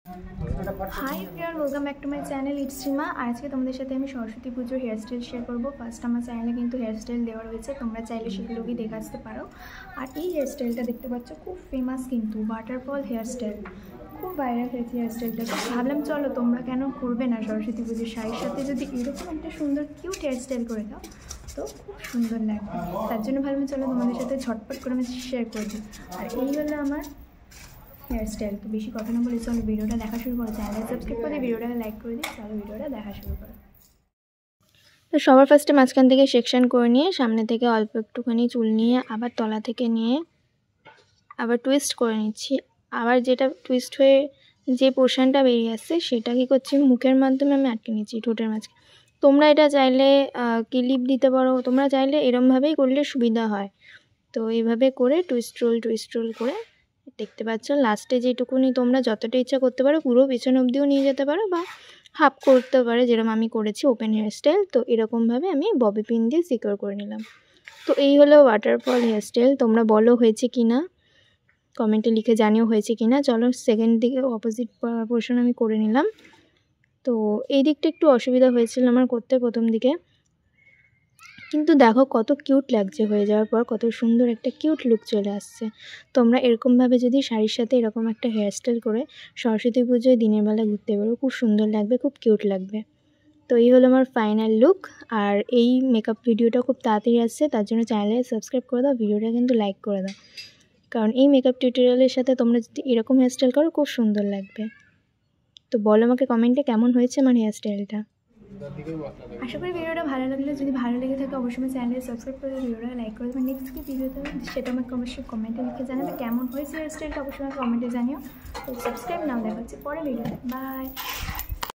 High everyone welcome back to my channel it's Seema. आज के तुम्हारे साथ मैं सरस्वती पुजोर हेयर स्टाइल शेयर करब। फार्स्ट हमारे चैनले क्योंकि हेयर स्टाइल देवा रही है, तुम्हारा चाइले सेगुलो भी देखे आसते पारो। और ये हेयर स्टाइलटा देखते पाচ্ছ खूब फेमास किन्तु वाटारफल हेयर स्टाइल खूब वायरल है हेयर स्टाइलटा। तो भावलाम चलो तुम्हारा केन करबे ना सरस्वती पुजोर शाड़ीर साथे जदि एरकम एक सुंदर किউট हेयर स्टाइल करे दाओ तो खूब सुंदर लागবে। তার জন্য ভাবলাম চলো তোমাদের সাথে ঝটপট করে আমি শেয়ার করে দিই। আর এই হলো আমার हेयर स्टाइल। तो बेशी कथा ना बोले चलो भिडियोटा देखा शुरू करो। चैनल सबसक्राइब कर दी, भिडियोटा लाइक कर दी, चलो भिडियोटा देखा शुरू करो। तो सबार फार्स्टे माझखान थेके सेक्शन करे निये सामने थेके अल्प एकटुखानी चुल निये आबार तला थेके निये आबार टुइस्ट करे निচ্ছি। आबार जेटा टुइस्ट हये जे पोर्शनटा बेरिये आसছে सेटा कि करছি मुखेर माध्यमे आमि आटके निচ্ছি ठोঁটের মাঝখানে। তোমরা এটা চাইলে ক্লিপ দিতে পারো, তোমরা চাইলে এরকমভাবেই করলে সুবিধা হয়। তো এইভাবে করে টুইস্ট রোল করে देखते पाচ্ছ लास्टे जेटुकुनी তোমরা যতটা ইচ্ছা করতে পারো, পুরো পিছন অবধিও নিয়ে যেতে পারো বা হাফ করতে পারো, যেরকম আমি করেছি ওপেন হেয়ার স্টাইল। তো এরকমভাবে আমি ববি পিন দিয়ে সিকিউর করে নিলাম। তো এই হলো ওয়াটারফল হেয়ার স্টাইল। তোমরা বলো হয়েছে কি না, কমেন্টে লিখে জানিও হয়েছে কি না। চলো সেকেন্ড দিকে অপোজিট পোর্শন আমি করে নিলাম। তো এই দিকটা একটু অসুবিধা হয়েছিল আমার করতে প্রথম দিকে, কিন্তু দেখো কত কিউট লাগছে হয়ে যাওয়ার পর, কত সুন্দর একটা কিউট লুক চলে আসছে। তোমরা এরকমভাবে যদি শাড়ির সাথে এরকম একটা হেয়ার স্টাইল করে সরস্বতী পুজোয় দিনের বেলা ঘুরতে পারো, খুব সুন্দর লাগবে, খুব কিউট লাগবে। তো এই হলো আমার ফাইনাল লুক। আর এই মেকআপ ভিডিওটা খুব তাড়াতাড়ি আসছে, তার জন্য চ্যানেলে সাবস্ক্রাইব করে দাও, ভিডিওটা কিন্তু লাইক করে দাও, কারণ এই মেকআপ টিউটোরিয়ালের সাথে তোমরা যদি এরকম হেয়ার স্টাইল করো খুব সুন্দর লাগবে। তো বলো আমাকে কমেন্টে কেমন হয়েছে আমার হেয়ার স্টাইলটা। आशा करी भिडियोटा भालो लागले, जो भालो लेगे थाके अवश्य चैनल सबसक्राइब कर भिडियोटा लाइक कर देबे। नेक्स्ट कि भिडियोते सेटा आमाके अवश्य कमेंटे लिखे जानाबे केमन हयेছে हेयर स्टाइलटा, अवश्य कमेंटे जानिও। तो सबसक्राइब नाও, দেখা হচ্ছে পরের ভিডিওতে। बाय।